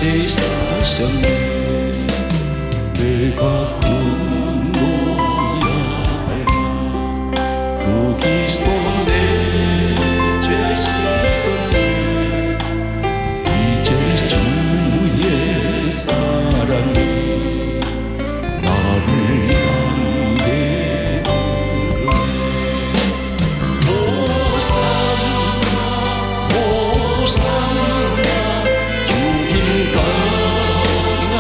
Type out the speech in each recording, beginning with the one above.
다시 사셨네. 내가 끊어야 할 거기서 내 죄 씻었네. 이제 주의 사랑이 나를 향해 호산나 호산나 주님 강한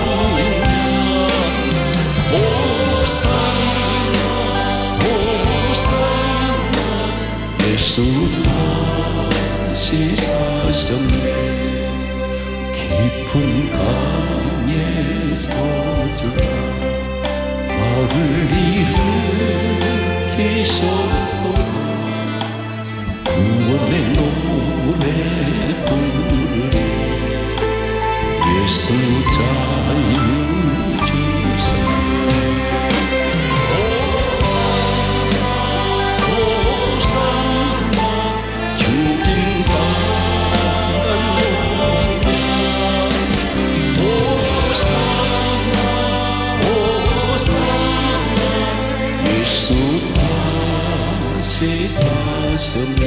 노래야. 호산나 호산나 예수 다시 사셨네. 깊은 강에 서주라 나를 일으키셨도다. 구원의 노래 부르리 예수 자유 주사. 호산나 호산나 주님 강한 노래야. 호산나 호산나 예수 다시 사셨네.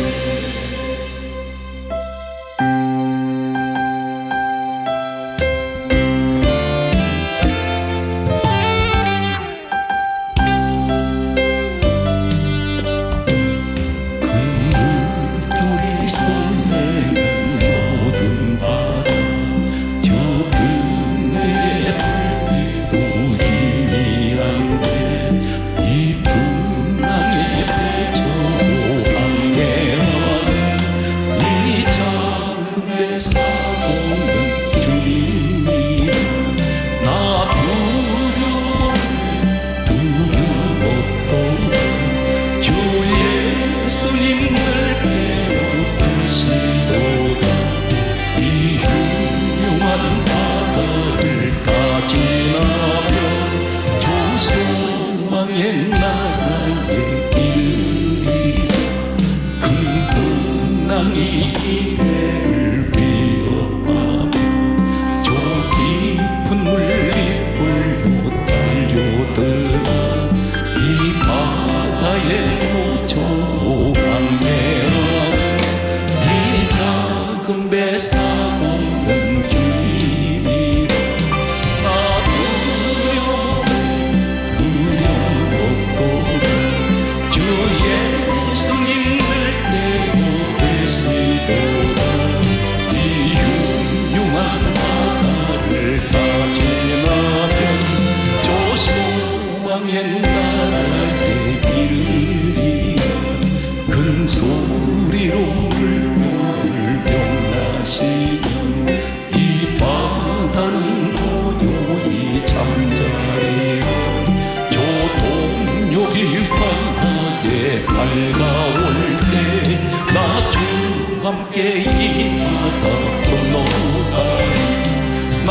나라에 이르리 큰 풍랑이 이래를 위협하며 저 깊은 물이 불려 달려들어 이 바다에 놓쳐 항해하는 이 작은 배 사고는 주님이라. 나라에 이르리라 큰 소리로 물결을 병나시면 이 바다는 고요히 잠자리라. 저 동력이 환하게 밝아올 때 나 주와 함께 이 바다 건너가리. 나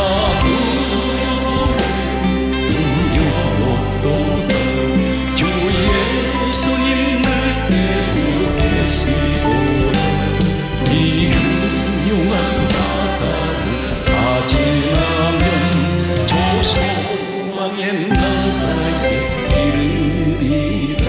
나라에 이르리라.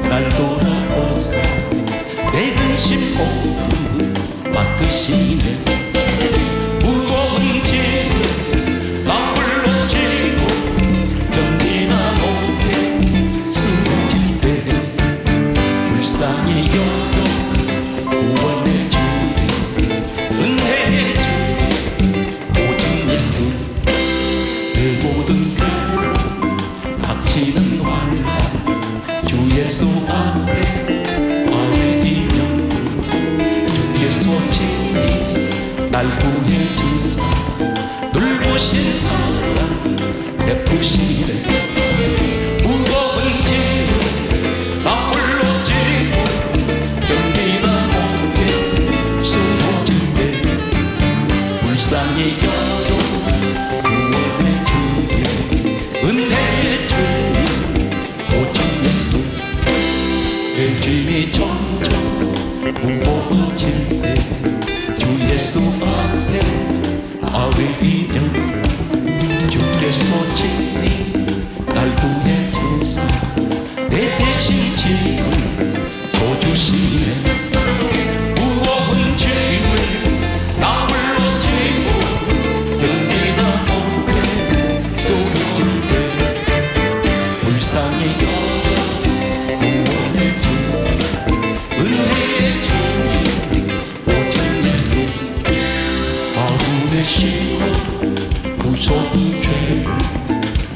날 돌아보사 내 근심 모두 맡으시네. 무거운 짐 나 홀로 지고 견디나 못해 쓰러질 때 불쌍히 여겨 구원해 주리 은혜해 주리 오직 예수. 내 모든 괴로움 닥치는 환난 주 예수 앞에 아뢰이면 주께서 날 구해주사 놀부신 사랑 베푸시네. 무거운 짐 나 홀로 지고 견디다 못해 쓰러질 때 불쌍히 여겨 구원의 주님 은혜의 주님 오직 예수. 내 짐이 점점 무거워질 때 주 예수 앞에 아뢰이면 주께서 친히 날 구해주사 내 대신 짐을 져주시네. 무거운 짐을 나 홀로 지고 견디다 못해 쏟아질 때 불쌍히 여겨 구원의 주 은혜의 주님 오직 예수. 아군의 심어 무서운 죄를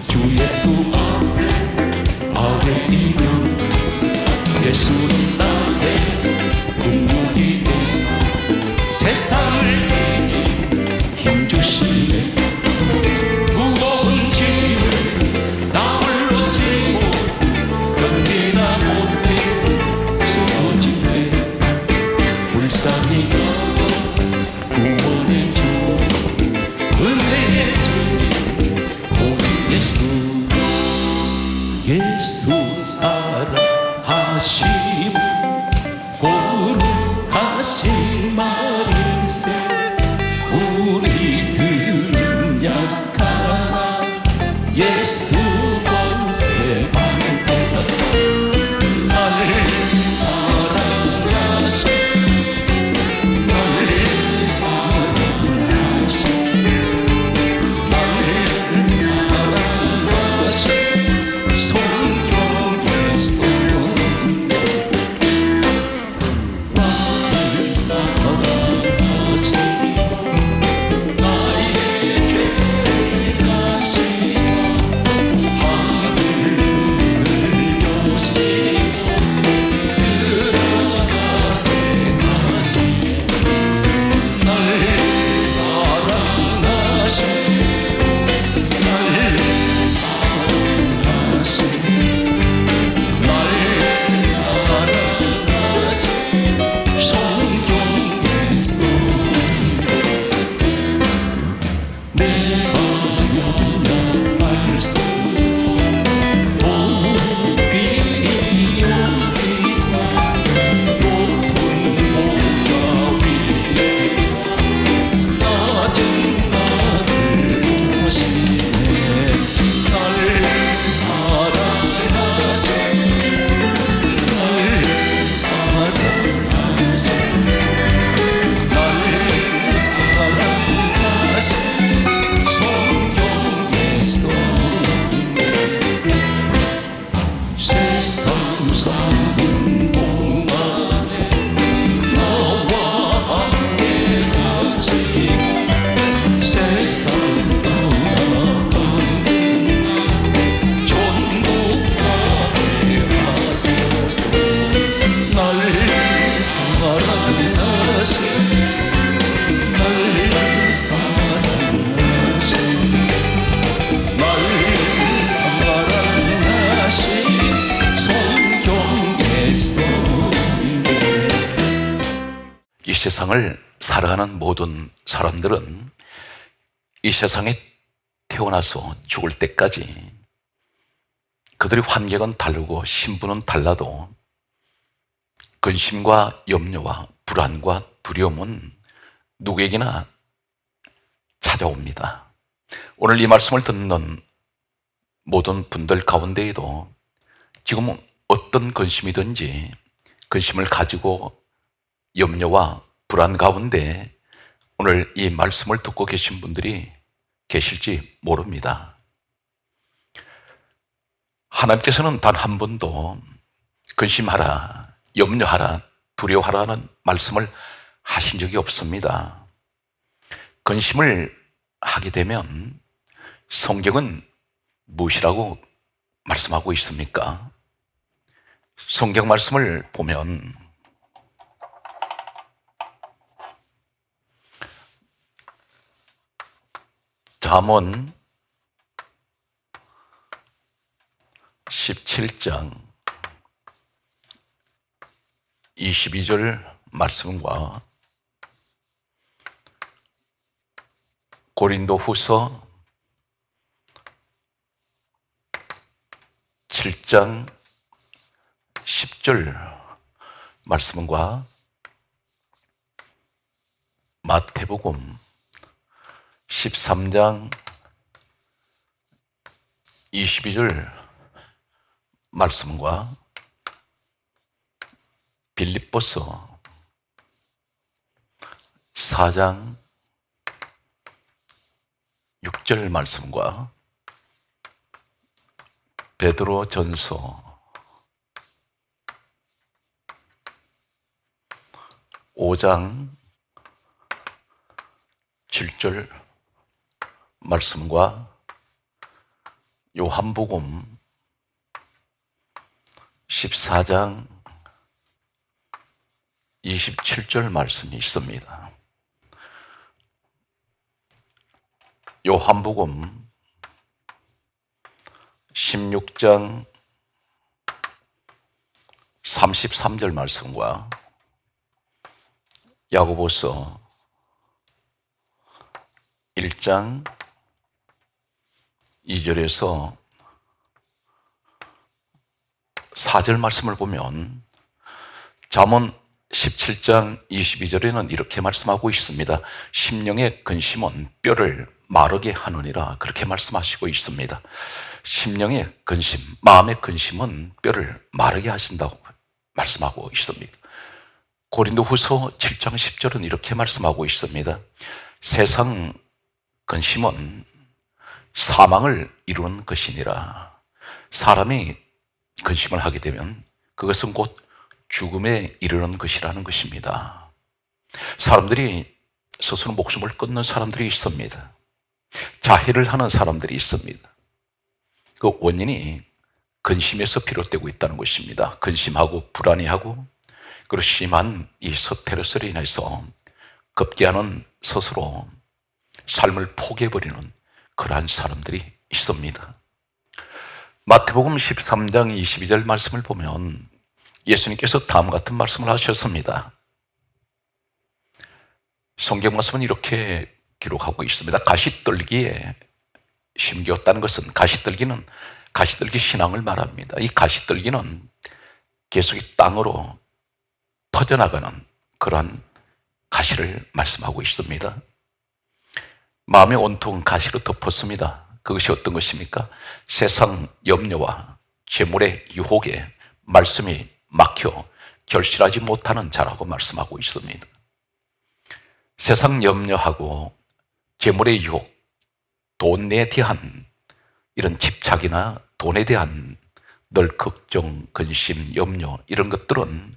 주 예수 앞에 아뢰이면 예수는 나의 능력이 되사 세상을 이길 힘주시네. 무거운 짐을 나 홀로 지고 견디다 못해 쓰러질 때 불쌍히 여겨 구원의 주 은혜의 주님 오직 예수. 예수 사랑하심 거룩하신 말일세. 우리들은 약하나 예수 권세 많다. 나를 사랑하신 나를 사랑하신 나를 사랑하신 성경에 써있네. 나를 사랑하신 나의 죄를 다시사 하늘을 여시고 들어가게 하시네. 나를 사랑하신 나를 사랑하신 나를 사랑하신 성경에 써있네. 내가 영영 말씀 높이 여기사 높은 보좌 위에서 낮은 나를 보시네. 나를 사랑하신 나를 사랑하신 나를 사랑하신 성경에 써있네. 세상 사는 동안에 나와 함께 하시고 세상 떠나가는 날 전복하게 하소서. 나를 사랑하신 나를 사랑하신 나를 사랑하신 성경에 써있네. 이 세상을 살아가는 모든 사람들은 이 세상에 태어나서 죽을 때까지 그들의 환경은 다르고 신분은 달라도 근심과 염려와 불안과 두려움은 누구에게나 찾아옵니다. 오늘 이 말씀을 듣는 모든 분들 가운데에도 지금 어떤 근심이든지 근심을 가지고 염려와 불안 가운데 오늘 이 말씀을 듣고 계신 분들이 계실지 모릅니다. 하나님께서는 단 한 번도 근심하라, 염려하라, 두려워하라는 말씀을 하신 적이 없습니다. 근심을 하게 되면 성경은 무엇이라고 말씀하고 있습니까? 성경 말씀을 보면 잠언 17장 22절 말씀과 고린도후서 7장 10절 말씀과 마태복음 13장 22절 말씀과 빌립보서 4장 6절 말씀과 베드로전서 5장 7절 말씀과 요한복음 14장 27절 말씀이 있습니다. 요한복음 16장 33절 말씀과 야고보서 1장 2절에서 4절 말씀을 보면 잠언 17장 22절에는 이렇게 말씀하고 있습니다. 심령의 근심은 뼈를 마르게 하느니라, 그렇게 말씀하시고 있습니다. 심령의 근심, 마음의 근심은 뼈를 마르게 하신다고 말씀하고 있습니다. 고린도후서 7장 10절은 이렇게 말씀하고 있습니다. 세상 근심은 사망을 이루는 것이니라. 사람이 근심을 하게 되면 그것은 곧 죽음에 이르는 것이라는 것입니다. 사람들이 스스로 목숨을 끊는 사람들이 있습니다. 자해를 하는 사람들이 있습니다. 그 원인이 근심에서 비롯되고 있다는 것입니다. 근심하고 불안해하고 그리고 심한 이 스트레스로 인해서 급기야는 스스로 삶을 포기해버리는 그러한 사람들이 있습니다. 마태복음 13장 22절 말씀을 보면 예수님께서 다음 같은 말씀을 하셨습니다. 성경 말씀은 이렇게 기록하고 있습니다. 가시떨기에 심겼다는 것은, 가시떨기 신앙을 말합니다. 이 가시떨기는 계속 이 땅으로 퍼져나가는 그러한 가시를 말씀하고 있습니다. 마음의 온통은 가시로 덮었습니다. 그것이 어떤 것입니까? 세상 염려와 재물의 유혹에 말씀이 막혀 결실하지 못하는 자라고 말씀하고 있습니다. 세상 염려하고 재물의 유혹, 돈에 대한 이런 집착이나 돈에 대한 늘 걱정, 근심, 염려, 이런 것들은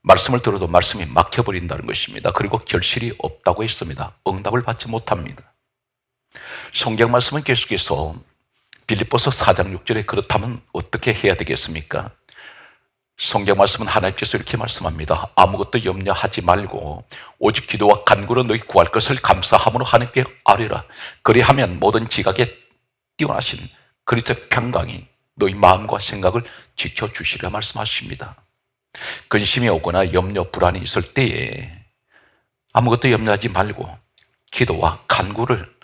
말씀을 들어도 말씀이 막혀버린다는 것입니다. 그리고 결실이 없다고 했습니다. 응답을 받지 못합니다. 성경 말씀은 계속해서 빌립보서 4장 6절에 그렇다면 어떻게 해야 되겠습니까? 성경 말씀은 하나님께서 이렇게 말씀합니다. 아무것도 염려하지 말고 오직 기도와 간구로 너희 구할 것을 감사함으로 하나님께 아뢰라. 그리하면 모든 지각에 뛰어나신 그리스도의 평강이 너희 마음과 생각을 지켜주시리라 말씀하십니다. 근심이 오거나 염려, 불안이 있을 때에 아무것도 염려하지 말고 기도와 간구를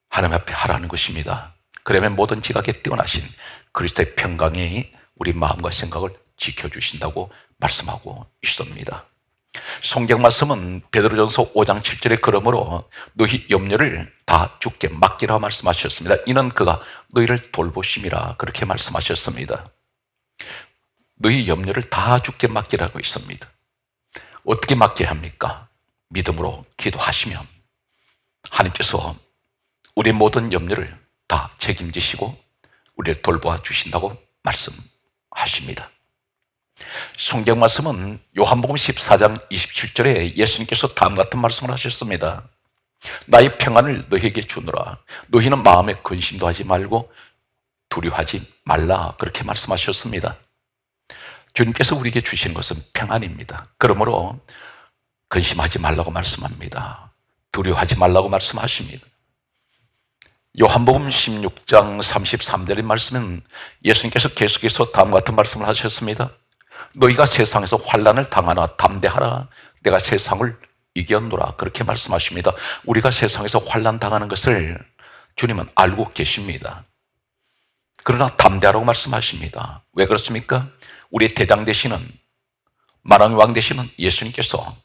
하나님 앞에 하라는 것입니다. 그러면 모든 지각에 뛰어나신 그리스도의 평강이 우리 마음과 생각을 지켜주신다고 말씀하고 있습니다. 성경 말씀은 베드로전서 5장 7절에 그러므로 너희 염려를 다 주께 맡기라 말씀하셨습니다. 이는 그가 너희를 돌보심이라, 그렇게 말씀하셨습니다. 너희 염려를 다 주께 맡기라고 있습니다. 어떻게 맡겨야 합니까? 믿음으로 기도하시면 하나님께서 우리 모든 염려를 다 책임지시고 우리를 돌보아 주신다고 말씀하십니다. 성경 말씀은 요한복음 14장 27절에 예수님께서 다음 같은 말씀을 하셨습니다. 나의 평안을 너희에게 주노라. 너희는 마음에 근심도 하지 말고 두려워하지 말라, 그렇게 말씀하셨습니다. 주님께서 우리에게 주신 것은 평안입니다. 그러므로 근심하지 말라고 말씀합니다. 두려워하지 말라고 말씀하십니다. 요한복음 16장 33절의 말씀은 예수님께서 계속해서 다음과 같은 말씀을 하셨습니다. 너희가 세상에서 환난을 당하나 담대하라, 내가 세상을 이겼노라. 그렇게 말씀하십니다. 우리가 세상에서 환난 당하는 것을 주님은 알고 계십니다. 그러나 담대하라고 말씀하십니다. 왜 그렇습니까? 우리의 대장 되시는, 만왕의 왕 되시는 예수님께서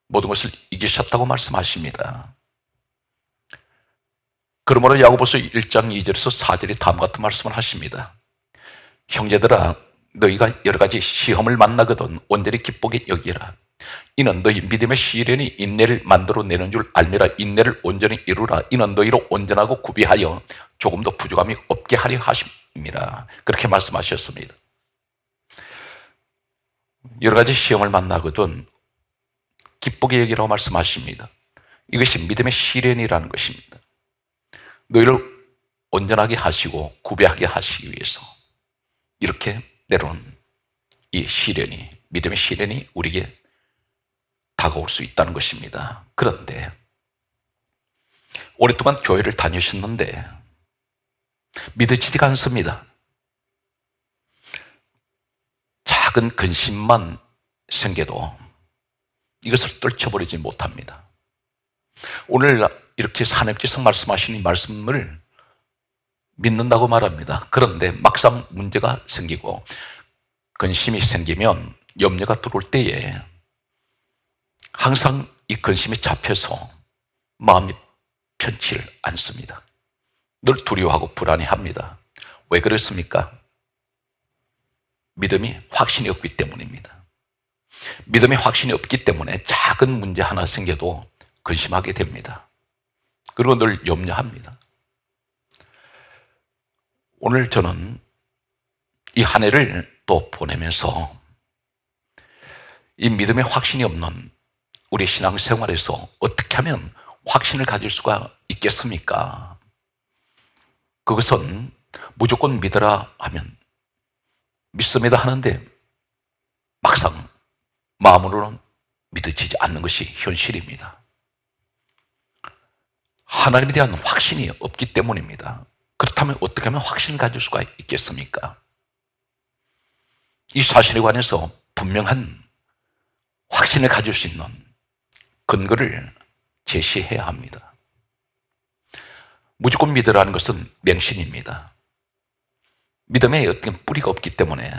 모든 것을 이기셨다고 말씀하십니다. 그러므로 야고보서 1장 2절에서 4절에 다음과 같은 말씀을 하십니다. 형제들아, 너희가 여러 가지 시험을 만나거든 온전히 기쁘게 여기라. 이는 너희 믿음의 시련이 인내를 만들어내는 줄 알미라. 인내를 온전히 이루라. 이는 너희로 온전하고 구비하여 조금도 부족함이 없게 하려 하심이라. 그렇게 말씀하셨습니다. 여러 가지 시험을 만나거든 기쁘게 여기라고 말씀하십니다. 이것이 믿음의 시련이라는 것입니다. 너희를 온전하게 하시고 구비하게 하시기 위해서 이렇게 내려온 이 시련이, 믿음의 시련이 우리에게 다가올 수 있다는 것입니다. 그런데 오랫동안 교회를 다니셨는데 믿어지지가 않습니다. 작은 근심만 생겨도 이것을 떨쳐버리지 못합니다. 오늘 이렇게 산업지성 말씀하시는 이 말씀을 믿는다고 말합니다. 그런데 막상 문제가 생기고 근심이 생기면, 염려가 들어올 때에 항상 이 근심에 잡혀서 마음이 편치를 않습니다. 늘 두려워하고 불안해합니다. 왜 그렇습니까? 믿음이 확신이 없기 때문입니다. 믿음이 확신이 없기 때문에 작은 문제 하나 생겨도 근심하게 됩니다. 그리고 늘 염려합니다. 오늘 저는 이 한 해를 또 보내면서 이 믿음의 확신이 없는 우리 신앙생활에서 어떻게 하면 확신을 가질 수가 있겠습니까? 그것은 무조건 믿어라 하면 믿습니다 하는데 막상 마음으로는 믿어지지 않는 것이 현실입니다. 하나님에 대한 확신이 없기 때문입니다. 그렇다면 어떻게 하면 확신을 가질 수가 있겠습니까? 이 사실에 관해서 분명한 확신을 가질 수 있는 근거를 제시해야 합니다. 무조건 믿으라는 것은 맹신입니다. 믿음에 어떤 뿌리가 없기 때문에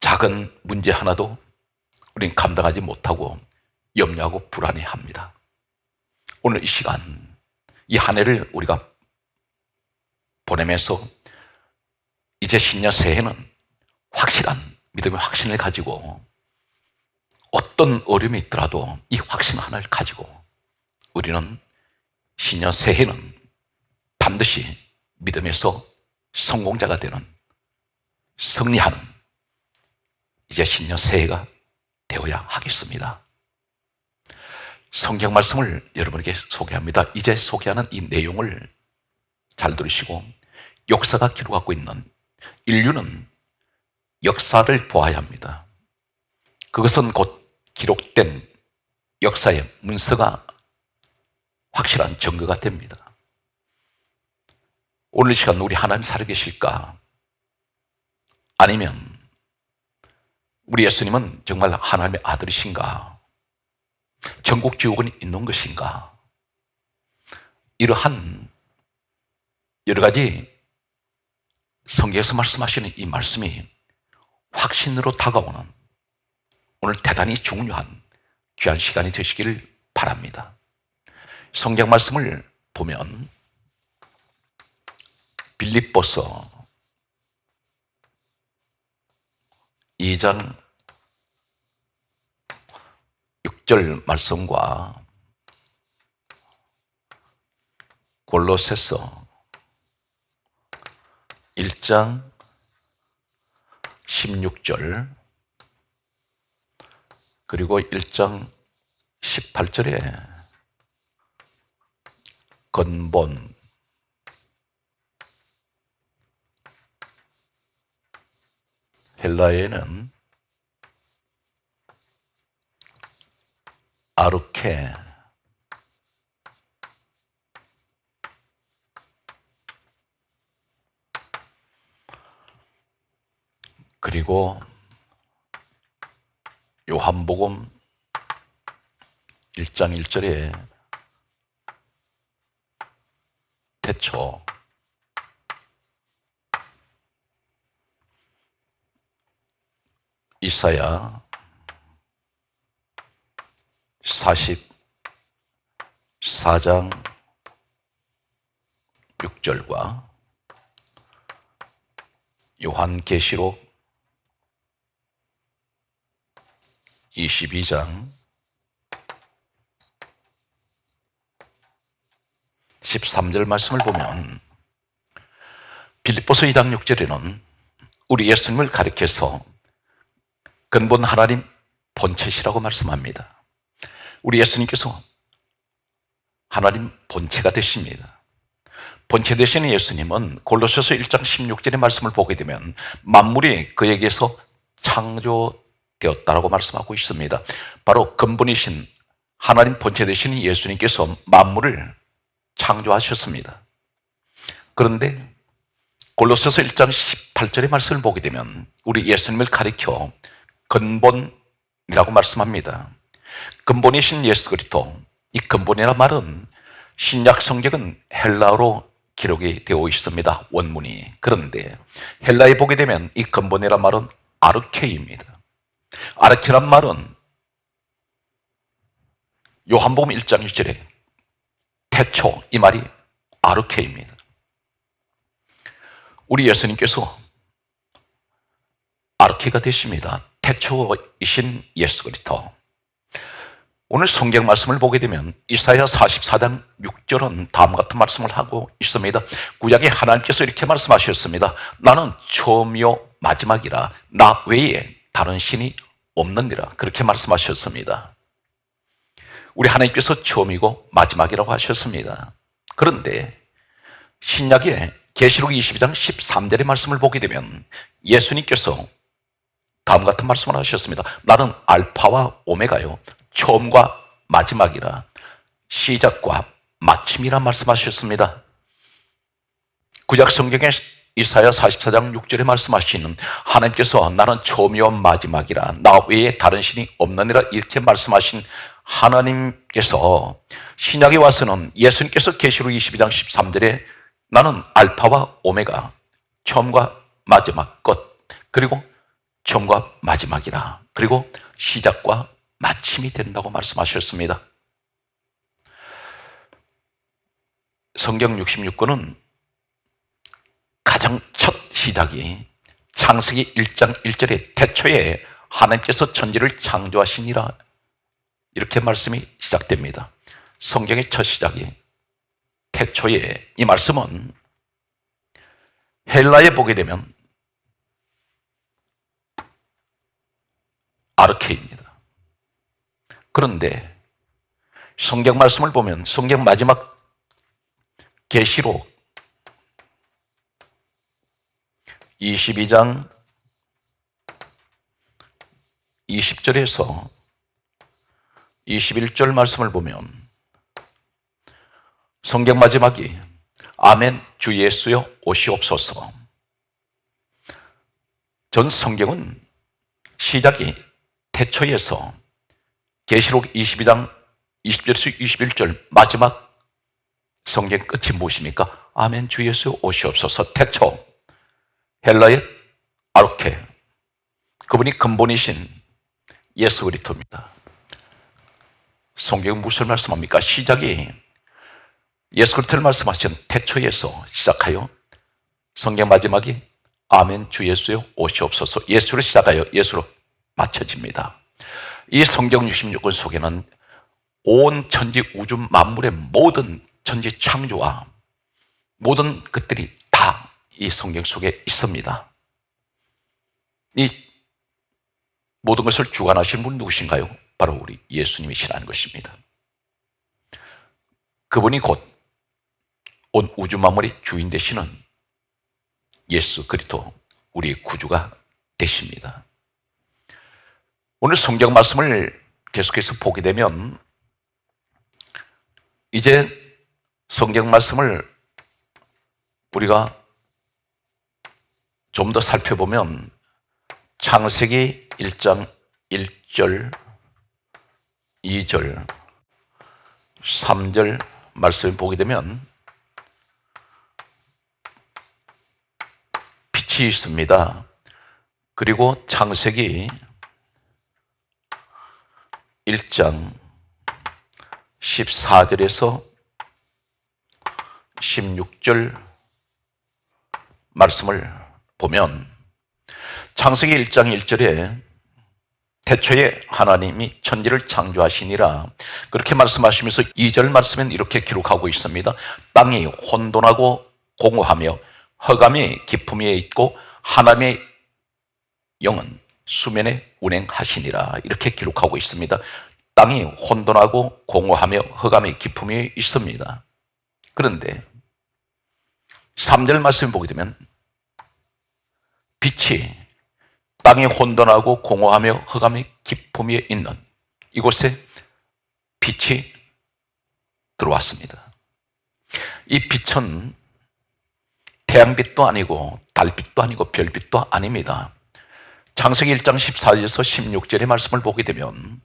작은 문제 하나도 우리는 감당하지 못하고 염려하고 불안해합니다. 오늘 이 시간, 이 한 해를 우리가 보내면서 이제 신년 새해는 확실한 믿음의 확신을 가지고 어떤 어려움이 있더라도 이 확신 하나를 가지고 우리는 신년 새해는 반드시 믿음에서 성공자가 되는, 승리하는 이제 신년 새해가 되어야 하겠습니다. 성경 말씀을 여러분에게 소개합니다. 이제 소개하는 이 내용을 잘 들으시고 역사가 기록하고 있는, 인류는 역사를 보아야 합니다. 그것은 곧 기록된 역사의 문서가 확실한 증거가 됩니다. 오늘 이 시간 우리 하나님 살아계실까? 아니면 우리 예수님은 정말 하나님의 아들이신가? 천국 지옥은 있는 것인가? 이러한 여러 가지 성경에서 말씀하시는 이 말씀이 확신으로 다가오는 오늘 대단히 중요한 귀한 시간이 되시기를 바랍니다. 성경 말씀을 보면 빌립보서 2장 6절 말씀과 골로새서 1장 16절 그리고 1장 18절에 근본, 헬라어에는 아르케, 그리고 요한복음 1장 1절에 태초 이사야 44장 6절과 요한계시록 22장 13절 말씀을 보면 빌립보서 2장 6절에는 우리 예수님을 가리켜서 근본 하나님 본체시라고 말씀합니다. 우리 예수님께서 하나님 본체가 되십니다. 본체 되시는 예수님은 골로새서 1장 16절의 말씀을 보게 되면 만물이 그에게서 창조되었다라고 말씀하고 있습니다. 바로 근본이신 하나님 본체 되시는 예수님께서 만물을 창조하셨습니다. 그런데 골로새서 1장 18절의 말씀을 보게 되면 우리 예수님을 가리켜 근본이라고 말씀합니다. 근본이신 예수 그리스도, 이 근본이라는 말은 신약 성경은 헬라어로 기록이 되어 있습니다. 원문이. 그런데 헬라에 보게 되면 이 근본이라는 말은 아르케입니다. 아르케란 말은 요한복음 1장 1절에 태초, 이 말이 아르케입니다. 우리 예수님께서 아르케가 되십니다. 태초이신 예수 그리스도. 오늘 성경 말씀을 보게 되면 이사야 44장 6절은 다음 같은 말씀을 하고 있습니다. 구약에 하나님께서 이렇게 말씀하셨습니다. 나는 처음이요 마지막이라 나 외에 다른 신이 없느니라. 그렇게 말씀하셨습니다. 우리 하나님께서 처음이고 마지막이라고 하셨습니다. 그런데 신약의 계시록 22장 13절의 말씀을 보게 되면 예수님께서 다음 같은 말씀을 하셨습니다. 나는 알파와 오메가요 처음과 마지막이라 시작과 마침이라 말씀하셨습니다. 구약 성경의 이사야 44장 6절에 말씀하시는 하나님께서 나는 처음이요 마지막이라 나 외에 다른 신이 없느니라 이렇게 말씀하신 하나님께서 신약에 와서는 예수님께서 계시록 22장 13절에 나는 알파와 오메가 처음과 마지막 것 그리고 처음과 마지막이라 그리고 시작과 마침이 된다고 말씀하셨습니다. 성경 66권은 가장 첫 시작이 창세기 1장 1절에 태초에 하나님께서 천지를 창조하시니라 이렇게 말씀이 시작됩니다. 성경의 첫 시작이 태초에 이 말씀은 헬라에 보게 되면 아르케입니다. 그런데 성경 말씀을 보면 성경 마지막 계시록 22장 20절에서 21절 말씀을 보면 성경 마지막이 아멘 주 예수여 오시옵소서. 전 성경은 시작이 태초에서 계시록 22장 20절에서 21절 마지막 성경 끝이 무엇입니까? 아멘 주 예수 오시옵소서. 태초 헬라의 아르케 그분이 근본이신 예수 그리스도입니다. 성경은 무엇을 말씀합니까? 시작이 예수 그리스도를 말씀하신 태초에서 시작하여 성경 마지막이 아멘 주 예수여 오시옵소서. 예수로 시작하여 예수로 마쳐집니다. 이 성경 66권 속에는 온 천지 우주 만물의 모든 천지 창조와 모든 것들이 다 이 성경 속에 있습니다. 이 모든 것을 주관하신 분 누구신가요? 바로 우리 예수님이시라는 것입니다. 그분이 곧 온 우주 만물의 주인 되시는 예수 그리스도 우리의 구주가 되십니다. 오늘 성경 말씀을 계속해서 보게 되면 이제 성경 말씀을 우리가 좀 더 살펴보면 창세기 1장 1절, 2절, 3절 말씀을 보게 되면 빛이 있습니다. 그리고 창세기 1장 14절에서 16절 말씀을 보면 창세기 1장 1절에 태초에 하나님이 천지를 창조하시니라 그렇게 말씀하시면서 2절 말씀은 이렇게 기록하고 있습니다. 땅이 혼돈하고 공허하며 흑암이 깊음 위에 있고 하나님의 영은 수면에 운행하시니라 이렇게 기록하고 있습니다. 땅이 혼돈하고 공허하며 흑암이 깊음 위에 있습니다. 그런데 3절 말씀을 보게 되면 빛이 땅이 혼돈하고 공허하며 흑암이 깊음 위에 있는 이곳에 빛이 들어왔습니다. 이 빛은 태양빛도 아니고 달빛도 아니고 별빛도 아닙니다. 창세기 1장 14절에서 16절의 말씀을 보게 되면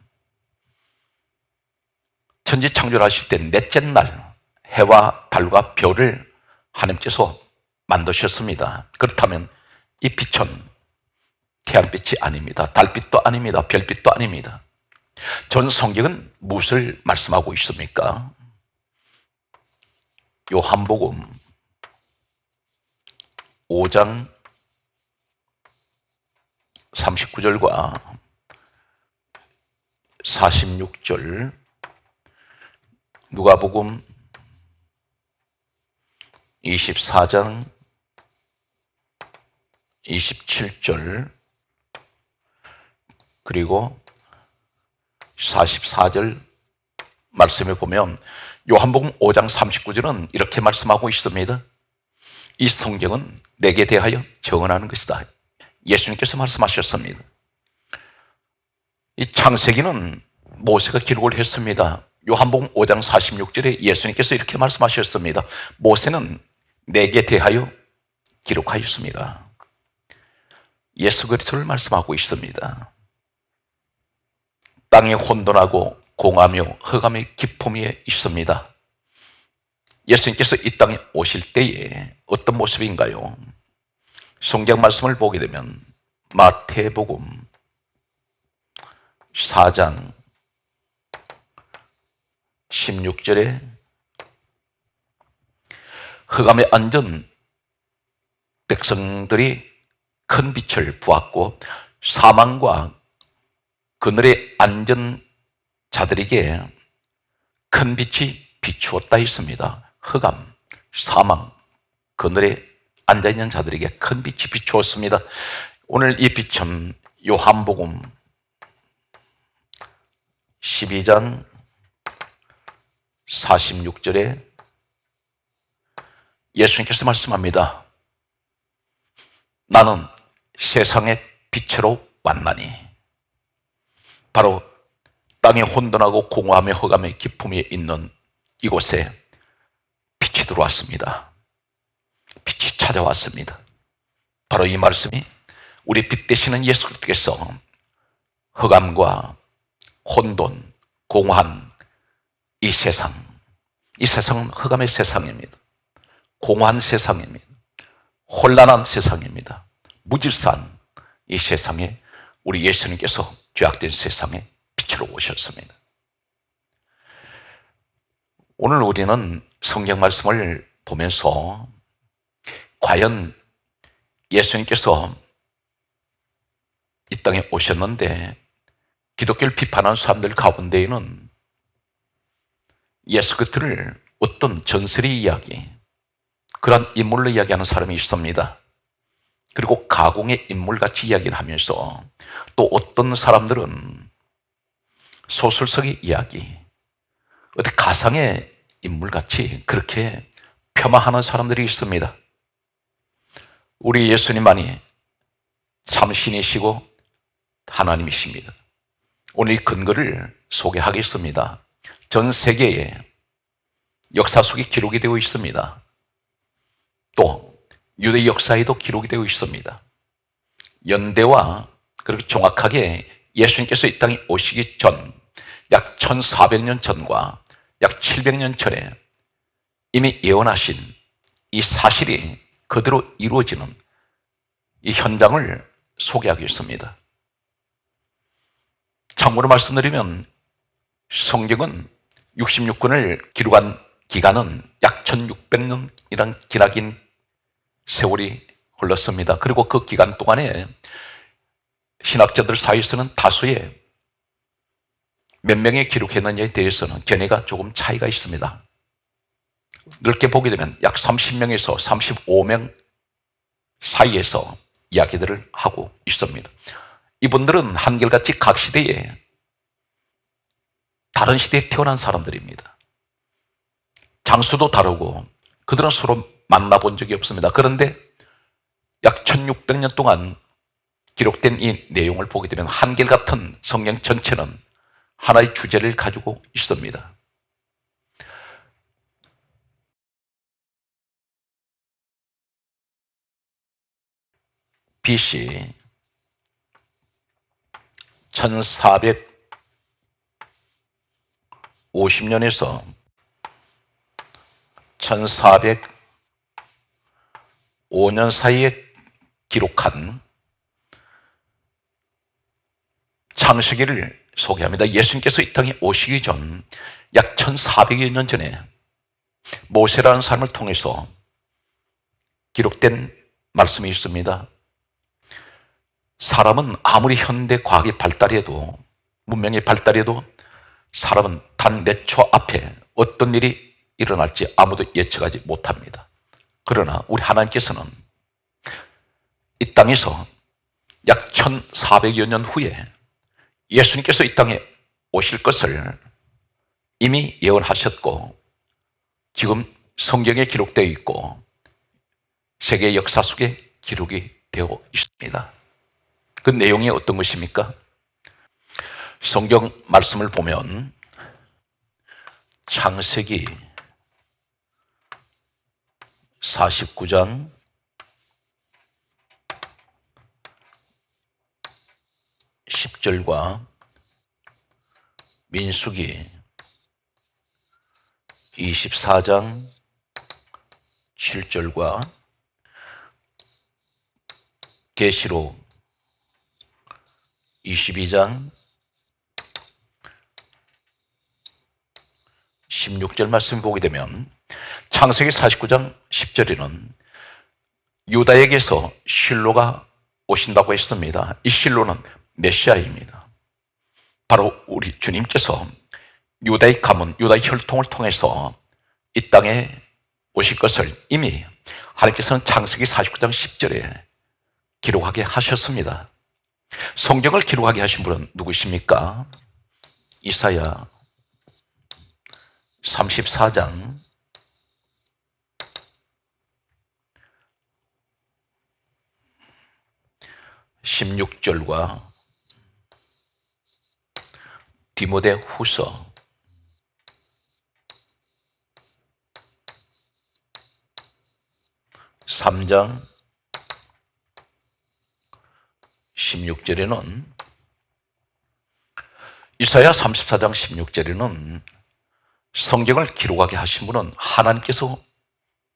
천지 창조를 하실 때 넷째 날 해와 달과 별을 하나님께서 만드셨습니다. 그렇다면 이 빛은 태양빛이 아닙니다. 달빛도 아닙니다. 별빛도 아닙니다. 전 성경은 무엇을 말씀하고 있습니까? 요한복음 5장 39절과 46절, 누가복음 24장 27절 그리고 44절 말씀에 보면 요한복음 5장 39절은 이렇게 말씀하고 있습니다. 이 성경은 내게 대하여 증언하는 것이다. 예수님께서 말씀하셨습니다. 이 창세기는 모세가 기록을 했습니다. 요한복음 5장 46절에 예수님께서 이렇게 말씀하셨습니다. 모세는 내게 대하여 기록하였습니다. 예수 그리스도를 말씀하고 있습니다. 땅이 혼돈하고 공하며 흑암이 깊음 위에 있습니다. 예수님께서 이 땅에 오실 때에 어떤 모습인가요? 성경 말씀을 보게 되면 마태복음 4장 16절에 흑암에 앉은 백성들이 큰 빛을 보았고 사망과 그늘에 앉은 자들에게 큰 빛이 비추었다 했습니다. 흑암, 사망, 그늘에 앉아있는 자들에게 큰 빛이 비추었습니다. 오늘 이 빛은 요한복음 12장 46절에 예수님께서 말씀합니다. 나는 세상의 빛으로 왔나니 바로 땅이 혼돈하고 공허하며 흑암의 깊음에 있는 이곳에 빛이 들어왔습니다. 빛이 찾아왔습니다. 바로 이 말씀이 우리 빛 되시는 예수께서 흑암과 혼돈, 공허한 이 세상은 흑암의 세상입니다. 공허한 세상입니다. 혼란한 세상입니다. 무질서한 이 세상에 우리 예수님께서 죄악된 세상에 빛으로 오셨습니다. 오늘 우리는 성경 말씀을 보면서 과연 예수님께서 이 땅에 오셨는데 기독교를 비판하는 사람들 가운데에는 예수 그리스도를 어떤 전설의 이야기, 그런 인물로 이야기하는 사람이 있습니다. 그리고 가공의 인물같이 이야기를 하면서 또 어떤 사람들은 소설속의 이야기, 어떤 가상의 인물같이 그렇게 폄하하는 사람들이 있습니다. 우리 예수님만이 참 신이시고 하나님이십니다. 오늘 이 근거를 소개하겠습니다. 전 세계에 역사 속에 기록이 되고 있습니다. 또 유대 역사에도 기록이 되고 있습니다. 연대와 그리고 정확하게 예수님께서 이 땅에 오시기 전 약 1400년 전과 약 700년 전에 이미 예언하신 이 사실이 그대로 이루어지는 이 현장을 소개하겠습니다. 참고로 말씀드리면 성경은 66권을 기록한 기간은 약 1600년이란 기나긴 세월이 흘렀습니다. 그리고 그 기간 동안에 신학자들 사이에서는 다수의 몇 명이 기록했느냐에 대해서는 견해가 조금 차이가 있습니다. 넓게 보게 되면 약 30명에서 35명 사이에서 이야기들을 하고 있습니다. 이분들은 한결같이 각 시대에 다른 시대에 태어난 사람들입니다. 장수도 다르고 그들은 서로 만나본 적이 없습니다. 그런데 약 1600년 동안 기록된 이 내용을 보게 되면 한결같은 성경 전체는 하나의 주제를 가지고 있습니다. BC 1450년에서 1405년 사이에 기록한 창세기를 소개합니다. 예수님께서 이 땅에 오시기 전 약 1400여 년 전에 모세라는 사람을 통해서 기록된 말씀이 있습니다. 사람은 아무리 현대 과학이 발달해도, 문명이 발달해도 사람은 단 몇 초 앞에 어떤 일이 일어날지 아무도 예측하지 못합니다. 그러나 우리 하나님께서는 이 땅에서 약 1400여 년 후에 예수님께서 이 땅에 오실 것을 이미 예언하셨고 지금 성경에 기록되어 있고 세계 역사 속에 기록이 되어 있습니다. 그 내용이 어떤 것입니까? 성경 말씀을 보면 창세기 49장 10절과 민수기 24장 7절과 계시록 22장 16절 말씀 보게 되면 창세기 49장 10절에는 유다에게서 실로가 오신다고 했습니다. 이 실로는 메시아입니다. 바로 우리 주님께서 유다의 가문, 유다의 혈통을 통해서 이 땅에 오실 것을 이미 하나님께서는 창세기 49장 10절에 기록하게 하셨습니다. 성경을 기록하게 하신 분은 누구십니까? 이사야 34장 16절과 디모데 후서 3장 16절에는 이사야 34장 16절에는 성경을 기록하게 하신 분은 하나님께서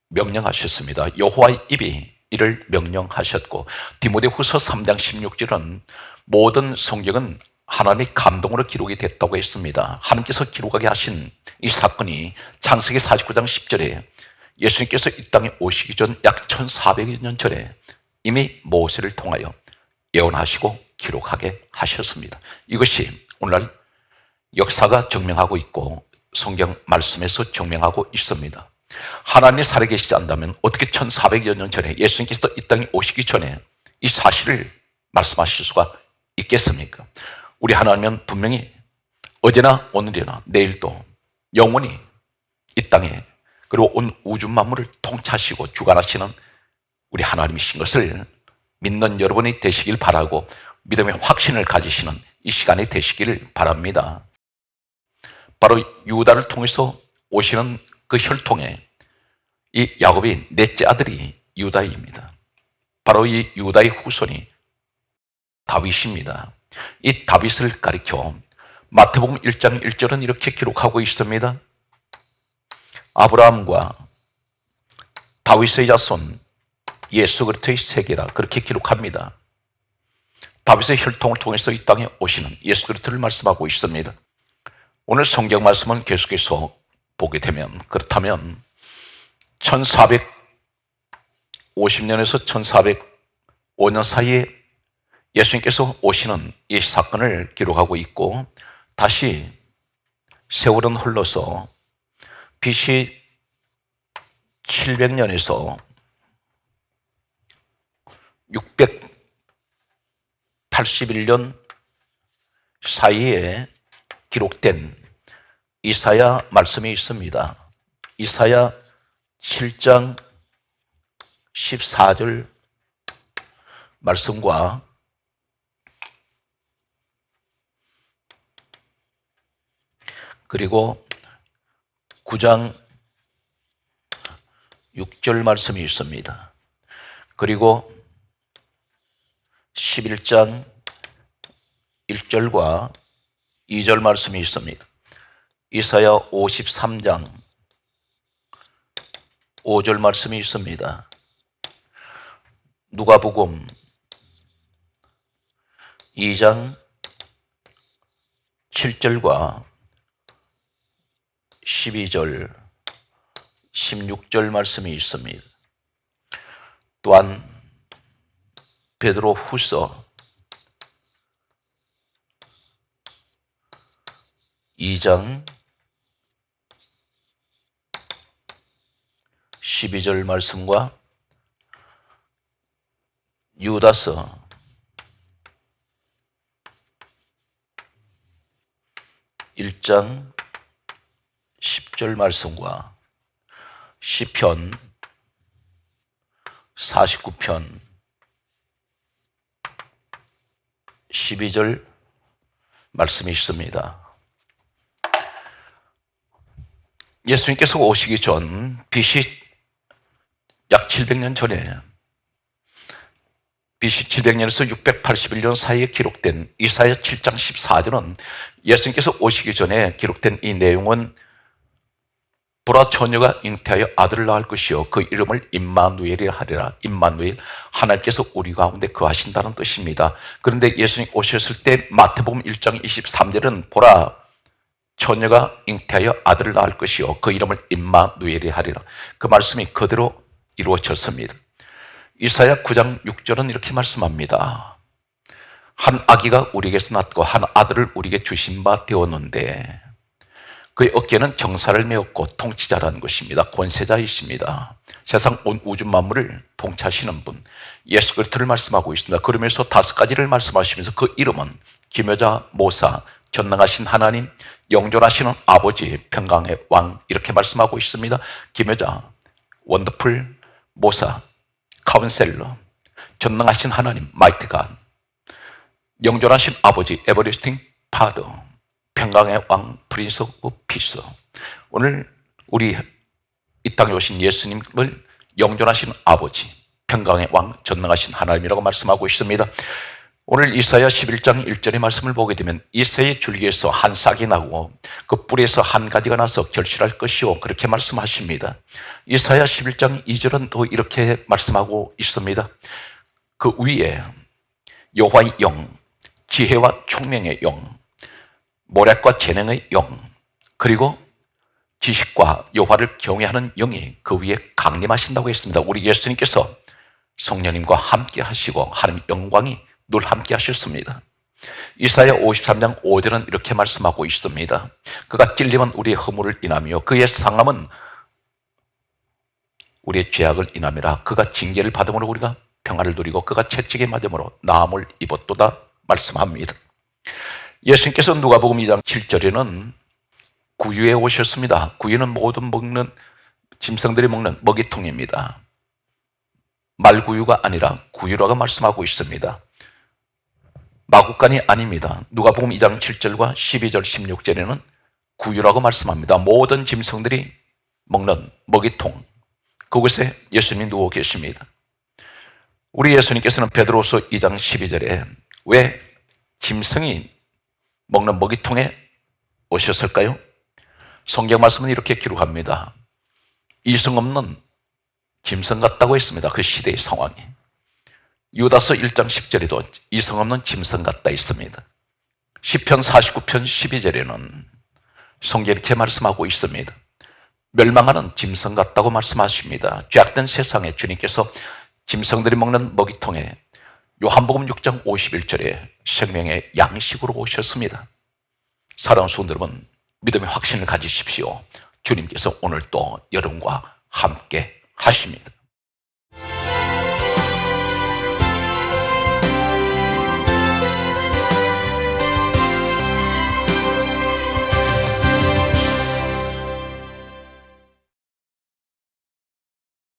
명령하셨습니다. 여호와의 입이 이를 명령하셨고 디모데후서 3장 16절은 모든 성경은 하나님의 감동으로 기록이 됐다고 했습니다. 하나님께서 기록하게 하신 이 사건이 창세기 49장 10절에 예수님께서 이 땅에 오시기 전 약 1400여 년 전에 이미 모세를 통하여 예언하시고 기록하게 하셨습니다. 이것이 오늘날 역사가 증명하고 있고 성경 말씀에서 증명하고 있습니다. 하나님이 살아계시지 않다면 어떻게 1400여 년 전에 예수님께서 이 땅에 오시기 전에 이 사실을 말씀하실 수가 있겠습니까? 우리 하나님은 분명히 어제나 오늘이나 내일도 영원히 이 땅에 그리고 온 우주 만물을 통치하시고 주관하시는 우리 하나님이신 것을 믿는 여러분이 되시길 바라고 믿음의 확신을 가지시는 이 시간이 되시기를 바랍니다. 바로 유다를 통해서 오시는 그 혈통에 이 야곱이 넷째 아들이 유다입니다. 바로 이 유다의 후손이 다윗입니다. 이 다윗을 가리켜 마태복음 1장 1절은 이렇게 기록하고 있습니다. 아브라함과 다윗의 자손 예수 그리스도의 세계라 그렇게 기록합니다. 다윗의 혈통을 통해서 이 땅에 오시는 예수 그리스도를 말씀하고 있습니다. 오늘 성경 말씀은 계속해서 보게 되면 그렇다면 1450년에서 1405년 사이에 예수님께서 오시는 이 사건을 기록하고 있고 다시 세월은 흘러서 BC 700년에서 681년 사이에 기록된 이사야 말씀이 있습니다. 이사야 7장 14절 말씀과 그리고 9장 6절 말씀이 있습니다. 그리고 11장 1절과 2절 말씀이 있습니다. 이사야 53장 5절 말씀이 있습니다. 누가복음 2장 7절과 12절 16절 말씀이 있습니다. 또한 베드로 후서 2장 12절 말씀과 유다서 1장 10절 말씀과 시편 49편 12절 말씀이 있습니다. 예수님께서 오시기 전 BC 약 700년 전에 BC 700년에서 681년 사이에 기록된 이사야 7장 14절은 예수님께서 오시기 전에 기록된 이 내용은 보라 처녀가 잉태하여 아들을 낳을 것이요 그 이름을 임마누엘이라 하리라. 임마누엘, 하나님께서 우리 가운데 거하신다는 뜻입니다. 그런데 예수님 오셨을 때 마태복음 1장 23절은 보라 처녀가 잉태하여 아들을 낳을 것이요 그 이름을 임마누엘이라 하리라. 그 말씀이 그대로 이루어졌습니다. 이사야 9장 6절은 이렇게 말씀합니다. 한 아기가 우리에게서 낳고 한 아들을 우리에게 주신 바 되었는데 그의 어깨는 정사를 메었고 통치자라는 것입니다. 권세자이십니다. 세상 온 우주 만물을 통치하시는 분 예수 그리스도를 말씀하고 있습니다. 그러면서 5가지를 말씀하시면서 그 이름은 기묘자, 모사, 전능하신 하나님, 영존하시는 아버지, 평강의 왕 이렇게 말씀하고 있습니다. 기묘자, 원더풀, 모사, 카운셀러, 전능하신 하나님, 마이티 갓, 영존하신 아버지, 에버리스팅 파더, 평강의 왕, 프린스 오브 피스. 오늘 우리 이 땅에 오신 예수님을 영존하신 아버지, 평강의 왕, 전능하신 하나님이라고 말씀하고 있습니다. 오늘 이사야 11장 1절의 말씀을 보게 되면 이새의 줄기에서 한 싹이 나고 그 뿌리에서 한 가지가 나서 결실할 것이요 그렇게 말씀하십니다. 이사야 11장 2절은 또 이렇게 말씀하고 있습니다. 그 위에 여호와의 영, 지혜와 총명의 영, 모략과 재능의 영, 그리고 지식과 여호와를 경외하는 영이 그 위에 강림하신다고 했습니다. 우리 예수님께서 성령님과 함께 하시고 하나님의 영광이 늘 함께 하셨습니다. 이사야 53장 5절은 이렇게 말씀하고 있습니다. 그가 찔림은 우리의 허물을 인하며 그의 상함은 우리의 죄악을 인함이라. 그가 징계를 받음으로 우리가 평화를 누리고 그가 채찍에 맞음으로 나음을 입었도다 말씀합니다. 예수님께서 누가복음 2장 7절에는 구유에 오셨습니다. 구유는 모든 먹는 짐승들이 먹는 먹이통입니다. 말구유가 아니라 구유라고 말씀하고 있습니다. 마구간이 아닙니다. 누가복음 2장 7절과 12절 16절에는 구유라고 말씀합니다. 모든 짐승들이 먹는 먹이통, 그곳에 예수님이 누워 계십니다. 우리 예수님께서는 베드로서 2장 12절에 왜 짐승이 먹는 먹이통에 오셨을까요? 성경 말씀은 이렇게 기록합니다. 이성 없는 짐승 같다고 했습니다. 그 시대의 상황이. 유다서 1장 10절에도 이성 없는 짐승 같다 있습니다. 시편 49편 12절에는 성경이 이렇게 말씀하고 있습니다. 멸망하는 짐승 같다고 말씀하십니다. 죄악된 세상에 주님께서 짐승들이 먹는 먹이통에 요한복음 6장 51절에 생명의 양식으로 오셨습니다. 사랑하는 성도 여러분, 믿음의 확신을 가지십시오. 주님께서 오늘 또 여러분과 함께 하십니다.